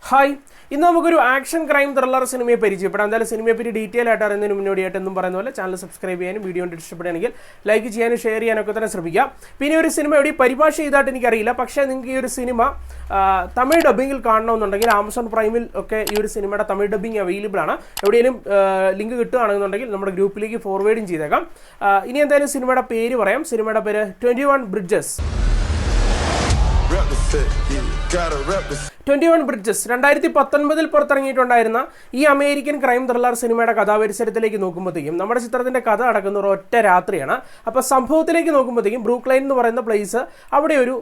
Hi, ഇന്ന് നമുക്കൊരു action crime thriller സിനിമയെ പരിചയപ്പെടാം. എന്തായാലും സിനിമയെ പറ്റി ഡീറ്റെയിൽ ആയിട്ട് അറിയുന്നതിന് മുന്നോടിയായിട്ട് എന്നും പറയുന്ന പോലെ ചാനൽ സബ്സ്ക്രൈബ് ചെയ്യാനും വീഡിയോ ഇഷ്ടപ്പെടുകയാണെങ്കിൽ ലൈക്ക് ചെയ്യാനും ഷെയർ ചെയ്യാനൊക്കെ തന്നെ ശ്രമിക്കാം. പിന്നെ ഒരു സിനിമ എവിടെ പരിഭാഷ ചെയ്തായിട്ട് എനിക്കറിയില്ല, പക്ഷേ നിങ്ങൾക്ക് ഈ ഒരു സിനിമ തമിഴ് ഡബ്ബിങ്ങിൽ കാണണമെന്നുണ്ടെങ്കിൽ ആമസോൺ പ്രൈമിൽ ഒക്കെ ഈ ഒരു സിനിമയുടെ തമിഴ് ഡബ്ബിങ് അവൈലബിൾ ആണ്. എവിടെയെങ്കിലും ലിങ്ക് കിട്ടുകയാണെന്നുണ്ടെങ്കിൽ നമ്മുടെ ഗ്രൂപ്പിലേക്ക് ഫോർവേഡും ചെയ്തേക്കാം. ഇനി എന്തായാലും സിനിമയുടെ പേര് പറയാം. സിനിമയുടെ പേര് 21 Bridges. 21 Bridges 2019 പുറത്തിറങ്ങിയിട്ടുണ്ടായിരുന്ന ഈ അമേരിക്കൻ ക്രൈം ത്രില്ലർ സിനിമയുടെ കഥാപരിസരത്തിലേക്ക് നോക്കുമ്പോഴത്തേക്കും നമ്മുടെ ചിത്രത്തിന്റെ കഥ നടക്കുന്ന ഒരു ഒറ്റ രാത്രിയാണ്. അപ്പോൾ സംഭവത്തിലേക്ക് നോക്കുമ്പോഴത്തേക്കും ബ്രൂക്ലൈൻ എന്ന് പറയുന്ന പ്ലേസ്, അവിടെ ഒരു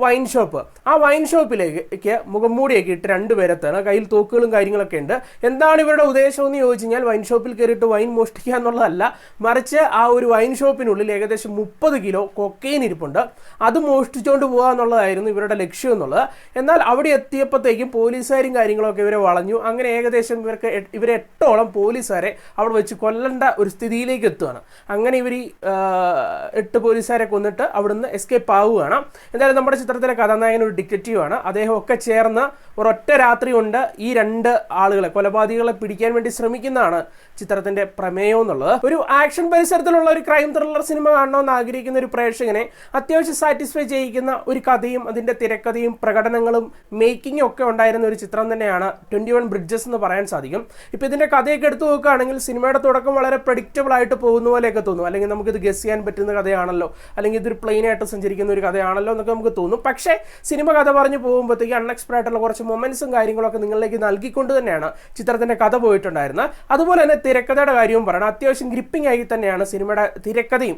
വൈൻ ഷോപ്പ്. ആ വൈൻ ഷോപ്പിലേക്ക് മുഖംമൂടിയൊക്കെ ഇട്ട് രണ്ടുപേരെത്താണ്, കയ്യിൽ തോക്കുകളും കാര്യങ്ങളൊക്കെ ഉണ്ട്. എന്താണ് ഇവരുടെ ഉദ്ദേശം എന്ന് ചോദിച്ചു കഴിഞ്ഞാൽ വൈൻ ഷോപ്പിൽ കയറിയിട്ട് വൈൻ മോഷ്ടിക്കുക എന്നുള്ളതല്ല, മറിച്ച് ആ ഒരു വൈൻ ഷോപ്പിനുള്ളിൽ ഏകദേശം 30 കിലോ കൊക്കൈൻ ഇരിപ്പുണ്ട്. അത് മോഷ്ടിച്ചുകൊണ്ട് പോകുക എന്നുള്ളതായിരുന്നു ഇവരുടെ ലക്ഷ്യം എന്നുള്ളത്. എന്നാൽ അവിടെ എത്തിയപ്പോഴത്തേക്കും പോലീസുകാരും കാര്യങ്ങളൊക്കെ ഇവരെ വളഞ്ഞു. അങ്ങനെ ഏകദേശം ഇവരെ 8ഓളം പോലീസുകാരെ അവിടെ വെച്ച് കൊല്ലേണ്ട ഒരു സ്ഥിതിയിലേക്ക് എത്തുകയാണ്. അങ്ങനെ ഇവർ 8 പോലീസുകാരെ കൊന്നിട്ട് അവിടുന്ന് എസ്കേപ്പ് ആവുകയാണ്. എന്തായാലും നമ്മുടെ ചിത്രത്തിലെ കഥാനായകൻ ഒരു ഡിറ്റക്റ്റീവാണ്. അദ്ദേഹം ഒക്കെ ചേർന്ന് ഒരൊറ്റ രാത്രി കൊണ്ട് ഈ 2 ആളുകളെ, കൊലപാതകളെ പിടിക്കാൻ വേണ്ടി ശ്രമിക്കുന്നതാണ് ചിത്രത്തിന്റെ പ്രമേയം എന്നുള്ളത്. ഒരു ആക്ഷൻ പരിസരത്തിലുള്ള ഒരു ക്രൈം ത്രില്ലർ സിനിമ കാണണമെന്ന് ആഗ്രഹിക്കുന്ന ഒരു പ്രേക്ഷകനെ അത്യാവശ്യം സാറ്റിസ്ഫൈ ചെയ്യിക്കുന്ന ഒരു കഥയും അതിന്റെ തിരക്കഥയും പ്രകടനങ്ങളും മേക്കിങ്ങും ഒക്കെ ഉണ്ടായിരുന്ന ഒരു ചിത്രം തന്നെയാണ് 21 Bridges എന്ന് പറയാൻ സാധിക്കും. ഇപ്പം ഇതിന്റെ കഥയൊക്കെ എടുത്തു നോക്കുകയാണെങ്കിൽ സിനിമയുടെ തുടക്കം വളരെ പ്രഡിക്റ്റബിൾ ആയിട്ട് പോകുന്ന പോലെയൊക്കെ തോന്നും. അല്ലെങ്കിൽ നമുക്കിത് ഗസ് ചെയ്യാൻ പറ്റുന്ന കഥയാണല്ലോ, അല്ലെങ്കിൽ ഇതൊരു പ്ലെയിൻ ആയിട്ട് സഞ്ചരിക്കുന്ന ഒരു കഥയാണല്ലോ എന്നൊക്കെ നമുക്ക് തോന്നും. പക്ഷേ സിനിമ കഥ പറഞ്ഞു പോകുമ്പോഴത്തേക്ക് അൺഎക്സ്പെക്ടഡ് ആയിട്ടുള്ള കുറച്ച് മൊമെന്റ്സും കാര്യങ്ങളൊക്കെ നിങ്ങളിലേക്ക് നൽകിക്കൊണ്ട് തന്നെയാണ് ചിത്രത്തിന്റെ കഥ പോയിട്ടുണ്ടായിരുന്നത്. അതുപോലെ തന്നെ തിരക്കഥയുടെ കാര്യവും പറയണം. അത്യാവശ്യം ഗ്രിപ്പിംഗ് ആയി തന്നെയാണ് സിനിമയുടെ തിരക്കഥയും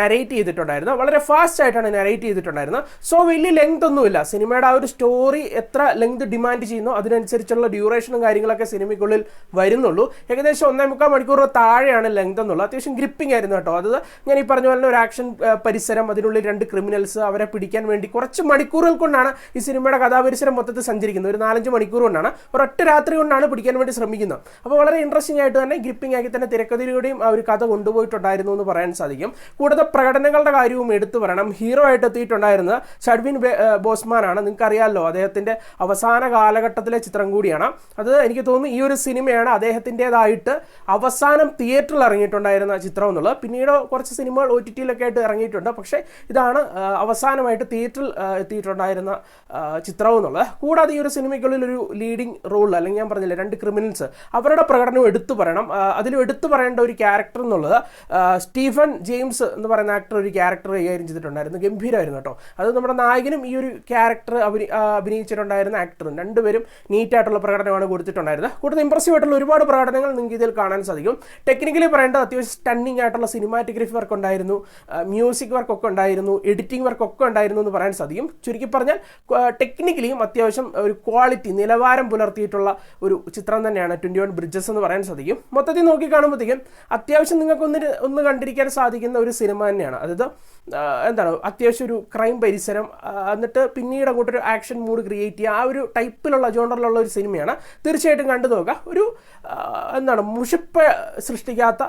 നരേറ്റ് ചെയ്തിട്ടുണ്ടായിരുന്നത്. വളരെ ഫാസ്റ്റ് ആയിട്ടാണ് നരേറ്റ് ചെയ്തിട്ടുണ്ടായിരുന്നത്. സോ വലിയ ലെങ്ത് ഒന്നുമില്ല. സിനിമയുടെ ആ ഒരു സ്റ്റോറി എത്ര ലെങ്ത് ഡിമാൻഡ് ചെയ്യുന്നു അതിനനുസരിച്ചുള്ള ഡ്യൂറേഷനും കാര്യങ്ങളൊക്കെ സിനിമയ്ക്കുള്ളിൽ വരുന്നുള്ളൂ. ഏകദേശം 1.25 മണിക്കൂർ താഴെയാണ് ലെങ്ത് എന്നുള്ളത്. അത്യാവശ്യം ഗ്രിപ്പിംഗ് ആയിരുന്നു കേട്ടോ. അത് ഞാൻ ഈ പറഞ്ഞ പോലെ ഒരു ആക്ഷൻ പരിസരം, അതിനുള്ളിൽ 2 ക്രിമിനൽസ്, അവരെ പിടിക്കാൻ വേണ്ടി കുറച്ച് മണിക്കൂറുകൾ കൊണ്ടാണ് ഈ സിനിമയുടെ കഥാപരിസരം മൊത്തത്തിൽ സഞ്ചരിക്കുന്നത്. ഒരു 4-5 മണിക്കൂർ കൊണ്ടാണ്, ഒരൊറ്റ രാത്രി കൊണ്ടാണ് പിടിക്കാൻ വേണ്ടി ശ്രമിക്കുന്നത്. അപ്പോൾ വളരെ ഇൻട്രസ്റ്റിംഗ് ആയിട്ട് തന്നെ ഗ്രിപ്പിംഗ് ആക്കി തന്നെ തിരക്കഥയിലൂടെയും ആ ഒരു കഥ കൊണ്ടുപോയിട്ടുണ്ടായിരുന്നു എന്ന് പറയാൻ സാധിക്കും. കൂടാതെ പ്രകടനങ്ങളുടെ കാര്യവും എടുത്തു പറയണം. ഹീറോ ആയിട്ട് എത്തിയിട്ടുണ്ടായിരുന്നത് ഷഡ്വിൻ ബോസ്മാൻ ആണ്. നിങ്ങൾക്ക് അറിയാമല്ലോ, അദ്ദേഹത്തിന്റെ അവസാന കാലഘട്ടത്തിലെ ചിത്രം കൂടിയാണ് അത്. എനിക്ക് തോന്നുന്നു ഈ ഒരു സിനിമയാണ് അദ്ദേഹത്തിൻ്റെതായിട്ട് അവസാനം തിയേറ്ററിൽ ഇറങ്ങിയിട്ടുണ്ടായിരുന്ന ചിത്രം എന്നുള്ളത്. പിന്നീട് കുറച്ച് സിനിമകൾ OTT-യിലൊക്കെ ആയിട്ട് ഇറങ്ങിയിട്ടുണ്ട്, പക്ഷേ ഇതാണ് അവസാനമായിട്ട് തിയേറ്ററിൽ എത്തിയിട്ടുണ്ടായിരുന്ന ചിത്രം എന്നുള്ളത്. കൂടാതെ ഈ ഒരു സിനിമയ്ക്കുള്ളിൽ ഒരു ലീഡിങ് റോൾ, അല്ലെങ്കിൽ ഞാൻ പറഞ്ഞില്ലേ 2 ക്രിമിനൽസ്, അവരുടെ പ്രകടനവും എടുത്തു പറയണം. അതിലും എടുത്തു പറയേണ്ട ഒരു ക്യാരക്ടർ എന്നുള്ളത് സ്റ്റീഫൻ ജെയിംസ് എന്ന് പറയുന്ന ആക്ടർ ഒരു ക്യാരക്ടർ കൈകാര്യം ചെയ്തിട്ടുണ്ടായിരുന്നു. ഗംഭീരമായിരുന്നു കേട്ടോ. അത് നമ്മുടെ നായകനും ഈ ഒരു ക്യാരക്ടർ അഭിനയിച്ചിട്ടുണ്ടായിരുന്ന ആക്ടറും രണ്ടുപേരും നീറ്റായിട്ടുള്ള പ്രകടനമാണ് കൊടുത്തിട്ടുണ്ടായിരുന്നത്. കൂടുതൽ ഇംപ്രസീവ് ആയിട്ടുള്ള ഒരുപാട് പ്രകടനങ്ങൾ നിങ്ങൾക്ക് ഇതിൽ കാണാൻ സാധിക്കും. ടെക്നിക്കലി പറയേണ്ടത് അത്യാവശ്യം സ്റ്റണ്ണിങ് ആയിട്ടുള്ള സിനിമാറ്റോഗ്രഫി വർക്ക് ഉണ്ടായിരുന്നു, മ്യൂസിക് വർക്ക് ഒക്കെ ഉണ്ടായിരുന്നു, എഡിറ്റിംഗ് വർക്ക് ഒക്കെ ഉണ്ടായിരുന്നു എന്ന് പറയാൻ സാധിക്കും. ചുരുക്കി പറഞ്ഞാൽ ടെക്നിക്കലിയും അത്യാവശ്യം ഒരു ക്വാളിറ്റി, നിലവാരം പുലർത്തിയിട്ടുള്ള ഒരു ചിത്രം തന്നെയാണ് 21 Bridges എന്ന് പറയാൻ സാധിക്കും. മൊത്തത്തിൽ നോക്കി കാണുമ്പോഴത്തേക്കും അത്യാവശ്യം നിങ്ങൾക്ക് ഒന്ന് കണ്ടിരിക്കാൻ സാധിക്കുന്ന ഒരു സിനിമ തന്നെയാണ്. അതായത് എന്താണ്, അത്യാവശ്യം ഒരു ക്രൈം പരിസരം, എന്നിട്ട് പിന്നീട് അങ്ങോട്ടൊരു ആക്ഷൻ മൂഡ് ക്രിയേറ്റ് ചെയ്യുക, ആ ഒരു ടൈപ്പിലുള്ള ജോണറിലുള്ള ഒരു സിനിമയാണ്. തീർച്ചയായിട്ടും കണ്ടു നോക്കുക. ഒരു എന്താണ്, മുഷിപ്പ് സൃഷ്ടിക്കാത്ത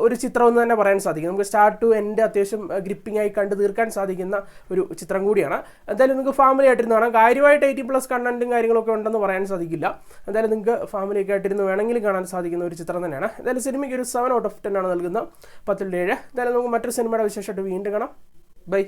ഒരു ചിത്രം എന്ന് തന്നെ പറയാൻ സാധിക്കും. നമുക്ക് സ്റ്റാർട്ട് ടു എൻഡ് അത്യാവശ്യം ഗ്രിപ്പിംഗ് ആയി കണ്ടു തീർക്കാൻ സാധിക്കുന്ന ഒരു ചിത്രം കൂടിയാണ്. എന്തായാലും നിങ്ങൾക്ക് ഫാമിലി ആയിട്ടിരുന്ന് കാണാം. കാര്യമായിട്ട് 18+ കണ്ടന്റും കാര്യങ്ങളൊക്കെ ഉണ്ടെന്ന് പറയാൻ സാധിക്കില്ല. എന്തായാലും നിങ്ങൾക്ക് ഫാമിലിയൊക്കെ ആയിട്ടിരുന്ന് വേണമെങ്കിൽ കാണാൻ സാധിക്കുന്ന ഒരു ചിത്രം തന്നെയാണ്. എന്തായാലും സിനിമയ്ക്ക് ഒരു 7/10 ആണ് നൽകുന്നത്, 10/7. എന്തായാലും നമുക്ക് മറ്റൊരു സിനിമയുടെ വിശേഷമായിട്ട് വീണ്ടും കാണാം. ബൈ.